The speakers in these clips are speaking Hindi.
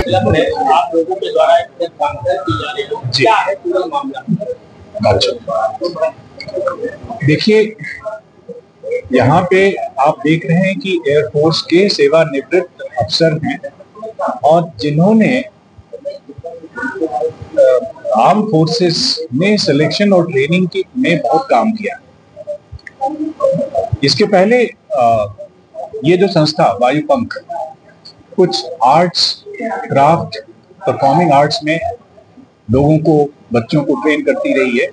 क्लब है, आप लोगों के द्वारा एक कांफ्रेंस की जा रही है, क्या है पूरा मामला? अच्छा, देखिए, यहाँ पे आप देख रहे हैं कि एयरफोर्स के सेवानिवृत्त अफसर हैं और जिन्होंने आर्म फोर्सेस में सिलेक्शन और ट्रेनिंग की में बहुत काम किया। इसके पहले ये जो संस्था वायुपंख कुछ आर्ट्स, क्राफ्ट, परफॉर्मिंग आर्ट्स में लोगों को, बच्चों को ट्रेन करती रही है।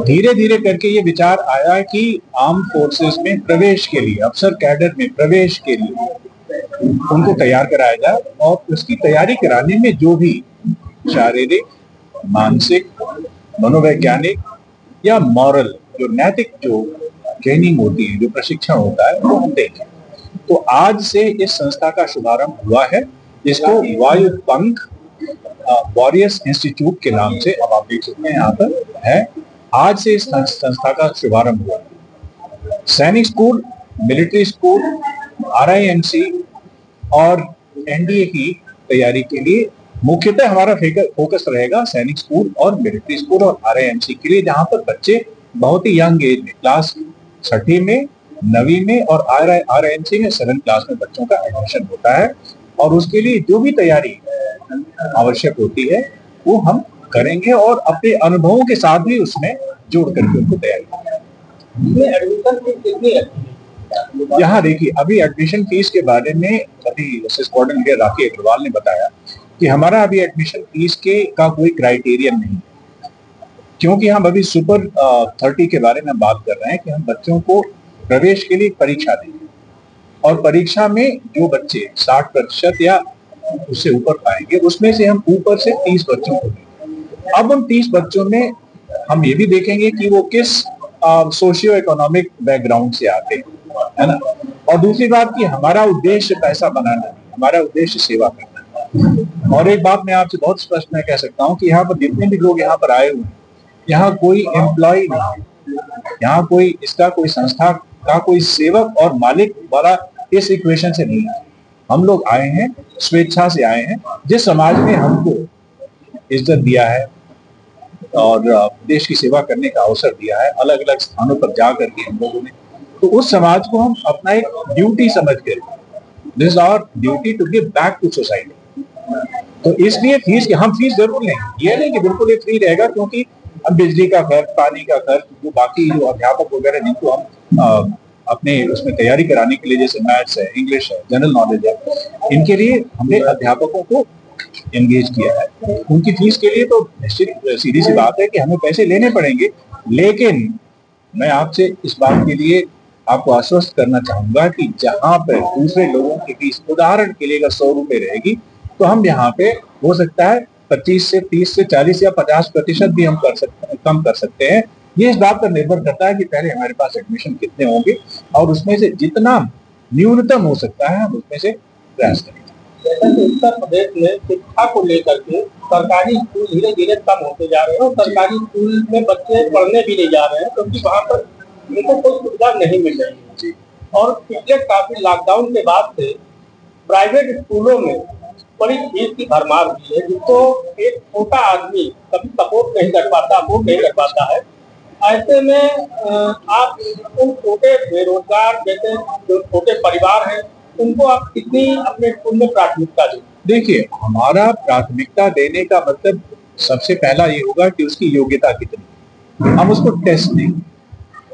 धीरे धीरे करके ये विचार आया कि आर्म फोर्सेस में प्रवेश के लिए, अफसर कैडर में प्रवेश के लिए उनको तैयार कराया जाए और उसकी तैयारी कराने में जो भी शारीरिक, मानसिक, मनोवैज्ञानिक या मॉरल, जो नैतिक जो ट्रेनिंग होती है, जो प्रशिक्षण होता है, वो हम देंगे। तो आज से इस संस्था का शुभारंभ हुआ है, जिसको वायुपंख वॉरियर्स इंस्टीट्यूट के नाम से, अब आप देख सकते हैं यहाँ पर है। आज से इस संस्था का शुभारंभ हुआ। सैनिक स्कूल, मिलिट्री स्कूल, RIMC और NDA की तैयारी के लिए मुख्यतः हमारा फोकस रहेगा सैनिक स्कूल और मिलिट्री स्कूल और RIMC के लिए, जहां पर बच्चे बहुत ही यंग एज में, क्लास 6वीं में, 9वीं में और RIMC में 7th क्लास में बच्चों का एडमिशन होता है। और उसके लिए जो भी तैयारी आवश्यक होती है वो हम करेंगे और अपने अनुभवों के साथ भी उसमें जोड़ करके उनको तैयारी करेंगे। एडमिशन फीस कितनी है? यहाँ देखिए, अभी एडमिशन फीस के बारे में अभी कोऑर्डिनेटर राखी अग्रवाल ने बताया कि हमारा अभी एडमिशन फीस का कोई क्राइटेरियन नहीं है, क्योंकि हम अभी सुपर 30 के बारे में बात कर रहे हैं कि हम बच्चों को प्रवेश के लिए परीक्षा देंगे और परीक्षा में जो बच्चे 60% या उससे ऊपर पाएंगे, उसमें से हम ऊपर से 30 बच्चों को देंगे। अब उन 30 बच्चों में हम ये भी देखेंगे कि वो किस सोशियो इकोनॉमिक बैकग्राउंड से आते हैं, है ना। और दूसरी बात कि हमारा उद्देश्य पैसा बनाना है, हमारा उद्देश्य सेवा करना है। और एक बात मैं आपसे बहुत स्पष्ट मैं कह सकता हूँ कि यहाँ पर जितने भी लोग यहाँ पर आए हुए हैं, यहाँ कोई एम्प्लॉय नहीं है, यहाँ कोई इसका कोई संस्था का कोई सेवक और मालिक वाला इस इक्वेशन से नहीं है। हम लोग आए हैं, स्वेच्छा से आए हैं। जिस समाज ने हमको इज्जत दिया है और देश की सेवा करने का अवसर दिया है, अलग अलग स्थानों पर जा करके हम लोगों ने, तो उस समाज को हम अपना एक ड्यूटी समझ कर, this is our duty to give back to society. तो इसलिए फीस, हम फीस जरूर लेंगे, ये नहीं कि बिल्कुल ये फ्री रहेगा, क्योंकि हम बिजली का खर्च, पानी का खर्च, जो बाकी जो अध्यापक वगैरह जिनको हम अपने उसमें तैयारी कराने के लिए, जैसे मैथ्स है, इंग्लिश है, जनरल नॉलेज है, इनके लिए हमने अध्यापकों को एंगेज किया है। उनकी फीस के लिए तो निश्चित सीधी सी बात है कि हमें पैसे लेने पड़ेंगे, लेकिन मैं आपसे इस बात के लिए आपको आश्वस्त करना चाहूंगा कि जहां पर दूसरे लोगों की फीस, उदाहरण के लिए अगर 100 रुपए रहेगी, तो हम यहाँ पे हो सकता है 25 से 30 से 40 या 50% भी हम कम कर सकते हैं। ये इस बात पर निर्भर करता है कि पहले हमारे पास एडमिशन कितने होंगे और उसमें से जितना न्यूनतम हो सकता है हम उसमें से प्रयास करेंगे। जैसा कि उत्तर प्रदेश में शिक्षा को लेकर के सरकारी स्कूल धीरे धीरे कम होते जा रहे हैं और सरकारी स्कूल में बच्चे पढ़ने भी नहीं जा रहे हैं, क्योंकि वहाँ पर उनको कोई सुविधा नहीं मिल रही है। और पिछले काफी लॉकडाउन के बाद से प्राइवेट स्कूलों में बड़ी फीस की भरमार हुई है, जिसको एक छोटा आदमी कभी सपोर्ट नहीं कर पाता, अफोर्ड नहीं कर पाता है। ऐसे में आप उन छोटे बेरोजगार, जैसे जो छोटे परिवार हैं, उनको आप कितनी अपने स्कूल में प्राथमिकता दें? देखिए, हमारा प्राथमिकता देने का मतलब सबसे पहला ये होगा कि उसकी योग्यता कितनी, हम उसको टेस्ट देंगे,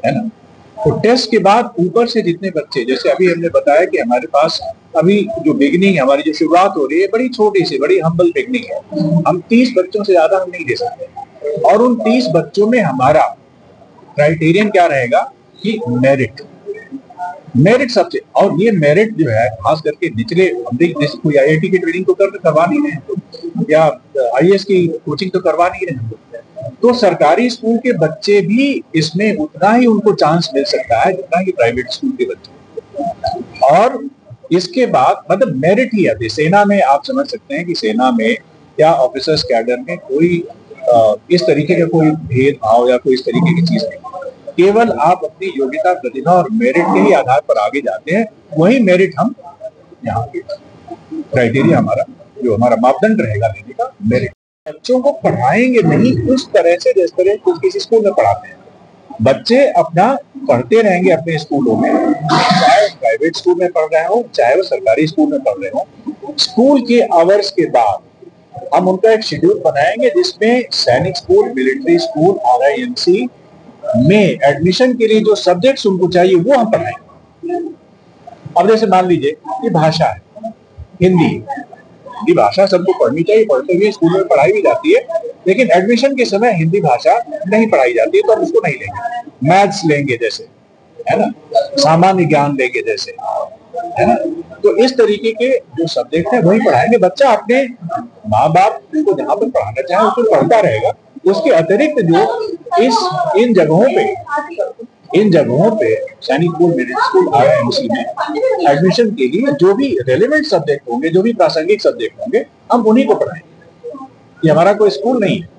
है ना। तो टेस्ट के बाद ऊपर से जितने बच्चे, जैसे अभी हमने बताया कि हमारे पास अभी जो बिगनिंग है, हमारी जो शुरुआत हो रही है, बड़ी छोटी सी, बड़ी हम्बल बिगनिंग है। हम 30 बच्चों से ज्यादा हम नहीं दे सकते और उन 30 बच्चों में हमारा क्राइटेरियन क्या रहेगा कि मेरिट सबसे, और ये मेरिट जो है खास करके निचले, जैसे कोई IIT की ट्रेनिंग तो करवा नहीं रहे या IAS की कोचिंग तो करवा नहीं रहे, तो सरकारी स्कूल के बच्चे भी इसमें उतना ही उनको चांस मिल सकता है जितना कि प्राइवेट स्कूल के बच्चे। और इसके बाद मतलब मेरिट ही है। सेना में आप समझ सकते हैं कि सेना में या ऑफिसर्स कैडर में कोई इस तरीके का कोई भेदभाव या कोई इस तरीके की चीज नहीं, केवल आप अपनी योग्यता, प्रतिभा और मेरिट के ही आधार पर आगे जाते हैं। वही मेरिट हम यहाँ पे क्राइटेरिया हमारा जो हमारा मापदंड रहेगा लेने का, मेरिट। बच्चों को पढ़ाएंगे नहीं उस तरह से जिस तरह किसी स्कूल में पढ़ाते हैं। बच्चे अपना पढ़ते रहेंगे अपने स्कूलों में, चाहे प्राइवेट स्कूल में पढ़ रहे हो, चाहे वो सरकारी स्कूल में पढ़ रहे हो। स्कूल के आवर्स के बाद हम उनका एक शेड्यूल बनाएंगे जिसमें सैनिक स्कूल, मिलिट्री स्कूल, RIMC में एडमिशन के लिए जो सब्जेक्ट्स उनको चाहिए वो हम पढ़ाएंगे। अब जैसे मान लीजिए कि भाषा है, हिंदी की भाषा सबको पढ़नी चाहिए, पढ़ते हुए स्कूल में पढ़ाई भी जाती है, लेकिन एडमिशन के समय हिंदी भाषा नहीं पढ़ाई जाती है, तो हम उसको नहीं लेंगे। मैथ्स लेंगे जैसे, है ना, सामान्य ज्ञान लेंगे जैसे, है ना, तो इस तरीके के जो सब्जेक्ट है वही पढ़ाएंगे। बच्चा अपने माँ बाप को जहाँ पर पढ़ाना चाहे उसको पढ़ता रहेगा। उसके अतिरिक्त जो इन जगहों पे सैनिक स्कूल, मिडिल स्कूल, RIMC में एडमिशन के लिए जो भी रेलेवेंट सब्जेक्ट होंगे, जो भी प्रासंगिक सब्जेक्ट होंगे, हम उन्हीं को पढ़ाएंगे। ये हमारा कोई स्कूल नहीं है।